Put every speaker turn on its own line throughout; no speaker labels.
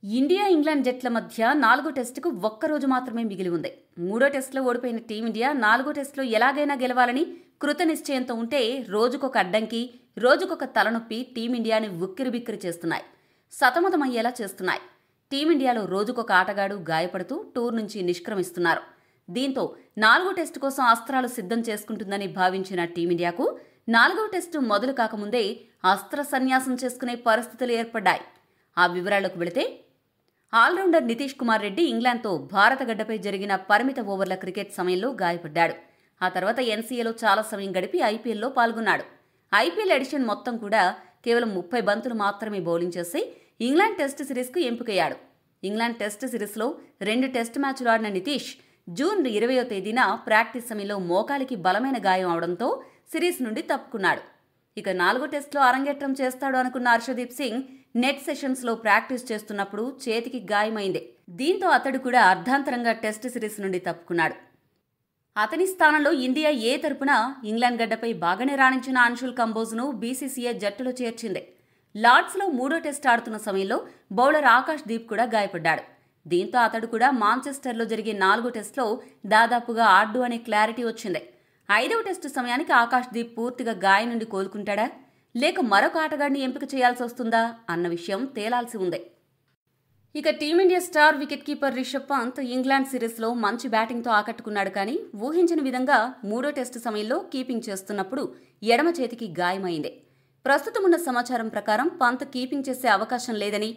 India England జట్ల మధ్య 4వ టెస్టుకు ఒక్కరోజు మాత్రమే మిగిలి ఉంది. 3వ టెస్టులో ఓడిపోయిన టీమిండియా 4వ టెస్టులో ఎలాగైనా గెలవాలని కృత నిశ్చయంతో ఉంటే రోజుకొక అడ్డంకి, రోజుకొక తలనొప్పి టీమిండియాని ఉక్కిరిబిక్కిరి చేస్తున్నాయి, సతమతమయ్యేలా చేస్తున్నాయి. టీమిండియాలో రోజుకొక ఆటగాడు గాయపడుతూ టూర్ నుంచి నిష్క్రమిస్తున్నారు. దీంతో 4వ టెస్టు కోసం అస్త్రాలు సిద్ధం చేసుకుంటుందని భావించిన టీమిండియాకు 4వ టెస్టు మొదలు కాకముందే అస్త్ర సన్యాసం చేసుకునే పరిస్థితులు ఏర్పడ్డాయి. ఆ వివరాల్లోకి వెళితే, ఆల్రౌండర్ నితీష్ కుమార్ రెడ్డి ఇంగ్లాండ్తో భారత గడ్డపై జరిగిన పరిమిత ఓవర్ల క్రికెట్ సమయంలో గాయపడ్డాడు. ఆ తర్వాత ఎన్సీఏలో చాలా సమయం గడిపి ఐపీఎల్లో పాల్గొన్నాడు. ఐపీఎల్ ఎడిషన్ మొత్తం కూడా కేవలం 30 బంతులు మాత్రమే బౌలింగ్ చేసి ఇంగ్లాండ్ టెస్ట్ సిరీస్కు ఎంపికయ్యాడు. ఇంగ్లాండ్ టెస్ట్ సిరీస్లో 2 టెస్ట్ మ్యాచ్లు ఆడిన నితీష్ జూన్ 20వ తేదీన ప్రాక్టీస్ సమయంలో మోకాలికి బలమైన గాయం అవడంతో సిరీస్ నుండి తప్పుకున్నాడు. ఇక 4వ టెస్టులో అరంగేట్రం చేస్తాడు అనుకున్న హర్షదీప్ సింగ్ నెట్ సెషన్స్లో ప్రాక్టీస్ చేస్తున్నప్పుడు చేతికి గాయమైంది. దీంతో అతడు కూడా అర్ధాంతరంగా టెస్ట్ సిరీస్ నుండి తప్పుకున్నాడు. అతని స్థానంలో ఇండియా ఏ తరపున ఇంగ్లాండ్ గడ్డపై బాగానే రాణించిన అంశుల్ కంబోజ్ను బీసీసీఐ జట్టులో చేర్చింది. లార్డ్స్లో 3వ టెస్ట్ ఆడుతున్న సమయంలో బౌలర్ ఆకాష్ దీప్ కూడా గాయపడ్డాడు. దీంతో అతడు కూడా మాంచెస్టర్లో జరిగే 4వ టెస్టులో దాదాపుగా ఆడ్డు అనే క్లారిటీ వచ్చింది. 5వ టెస్టు సమయానికి ఆకాష్ దీప్ పూర్తిగా గాయం నుండి కోలుకుంటాడా, లేక మరొక ఆటగాడిని ఎంపిక చేయాల్సి వస్తుందా అన్న విషయం తేలాల్సి ఉంది. ఇక team India star wicketkeeper Rishabh Pant England సిరీస్లో మంచి బ్యాటింగ్తో ఆకట్టుకున్నాడు. కానీ ఊహించని విధంగా 3వ టెస్టు సమయంలో కీపింగ్ చేస్తున్నప్పుడు ఎడమ చేతికి గాయమైంది. ప్రస్తుతం ఉన్న సమాచారం ప్రకారం పంత్ కీపింగ్ చేసే అవకాశం లేదని,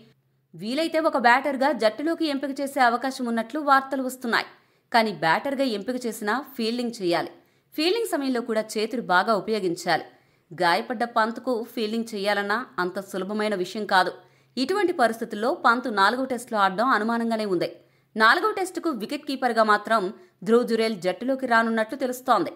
వీలైతే ఒక బ్యాటర్గా జట్టులోకి ఎంపిక చేసే అవకాశం ఉన్నట్లు వార్తలు వస్తున్నాయి. కానీ బ్యాటర్గా ఎంపిక చేసినా ఫీల్డింగ్ చేయాలి. ఫీల్డింగ్ సమయంలో కూడా చేతులు బాగా ఉపయోగించాలి. గాయపడ్డ పంత్కు ఫీల్డింగ్ చేయాలన్నా అంత సులభమైన విషయం కాదు. ఇటువంటి పరిస్థితుల్లో పంత్ 4వ టెస్టులో ఆడడం అనుమానంగానే ఉంది. 4వ టెస్టుకు వికెట్ కీపర్గా మాత్రం ధ్రువ్ జురేల్ జట్టులోకి రానున్నట్లు తెలుస్తోంది.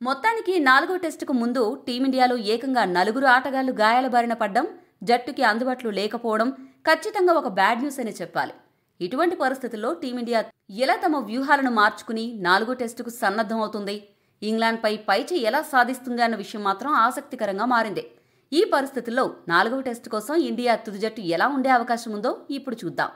మొత్తానికి 4వ టెస్టుకు ముందు టీమిండియాలో ఏకంగా 4 ఆటగాళ్లు గాయాల బారిన పడ్డం, జట్టుకి అందుబాటులో లేకపోవడం ఖచ్చితంగా ఒక బ్యాడ్ న్యూస్ అని చెప్పాలి. ఇటువంటి పరిస్థితుల్లో టీమిండియా ఎలా తమ వ్యూహాలను మార్చుకుని 4వ టెస్టుకు సన్నద్ధం అవుతుంది, ఇంగ్లాండ్పై పైచేయి ఎలా సాధిస్తుంది అన్న విషయం మాత్రం ఆసక్తికరంగా మారింది. ఈ పరిస్థితుల్లో 4వ టెస్టు కోసం ఇండియా తుది జట్టు ఎలా ఉండే అవకాశం ఉందో ఇప్పుడు చూద్దాం.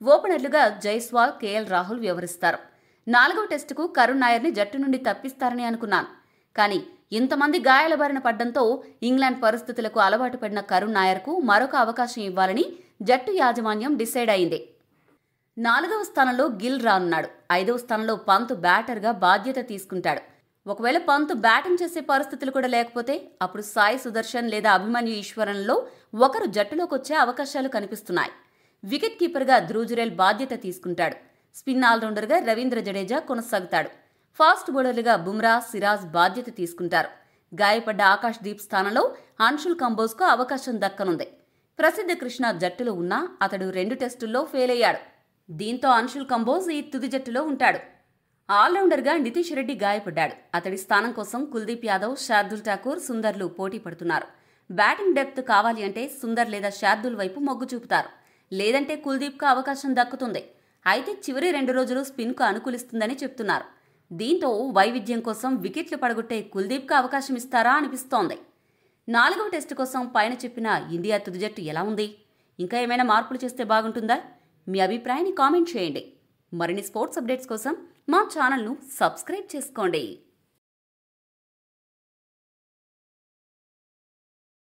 ఓపెనర్లుగా జైస్వాల్, కేఎల్ రాహుల్ వ్యవహరిస్తారు. 4వ టెస్టుకు కరుణ్ నాయర్ని జట్టు నుండి తప్పిస్తారని అనుకున్నాను. కానీ ఇంతమంది గాయాల బారిన పడ్డంతో ఇంగ్లాండ్ పరిస్థితులకు అలవాటు పడిన కరుణ్ నాయర్కు మరొక అవకాశం ఇవ్వాలని జట్టు యాజమాన్యం డిసైడ్ అయింది. 4వ స్థానంలో గిల్ రానున్నాడు. 5వ స్థానంలో పంత్ బ్యాటర్గా బాధ్యత తీసుకుంటాడు. ఒకవేళ పంత్ బ్యాటింగ్ చేసే పరిస్థితులు కూడా లేకపోతే అప్పుడు సాయి సుదర్శన్ లేదా అభిమన్యు ఈశ్వరన్లో ఒకరు జట్టులోకి వచ్చే అవకాశాలు కనిపిస్తున్నాయి. వికెట్ కీపర్గా ధ్రువ్ జురేల్ బాధ్యత తీసుకుంటాడు. స్పిన్ ఆల్రౌండర్గా రవీంద్ర జడేజా కొనసాగుతాడు. ఫాస్ట్ బౌలర్లుగా బుమ్రా, సిరాజ్ బాధ్యత తీసుకుంటారు. గాయపడ్డ ఆకాష్ దీప్ స్థానంలో అంశుల్ కంబోజ్కు అవకాశం దక్కనుంది. ప్రసిద్ధ కృష్ణ జట్టులో ఉన్నా అతడు 2 టెస్టుల్లో ఫెయిల్ అయ్యాడు. దీంతో అంశుల్ కంబోజ్ ఈ తుది జట్టులో ఉంటాడు. ఆల్రౌండర్గా నితీష్ రెడ్డి గాయపడ్డాడు. అతడి స్థానం కోసం కుల్దీప్ యాదవ్, శార్దుల్ ఠాకూర్, సుందర్లు పోటీ పడుతున్నారు. బ్యాటింగ్ డెప్త్ కావాలి అంటే సుందర్ లేదా శార్దుల్ వైపు మొగ్గు చూపుతారు. లేదంటే కుల్దీప్కు అవకాశం దక్కుతుంది. అయితే చివరి 2 రోజులు స్పిన్కు అనుకూలిస్తుందని చెప్తున్నారు. దీంతో వైవిధ్యం కోసం వికెట్లు పడగొట్టే కుల్దీప్కు అవకాశం ఇస్తారా అనిపిస్తోంది. 4వ టెస్టు కోసం పైన చెప్పిన ఇండియా తుది జట్టు ఎలా ఉంది? ఇంకా ఏమైనా మార్పులు చేస్తే బాగుంటుందా? మీ అభిప్రాయాన్ని కామెంట్ చేయండి. మరిన్ని స్పోర్ట్స్ అప్డేట్స్ కోసం మా ఛానల్ను సబ్స్క్రైబ్ చేసుకోండి.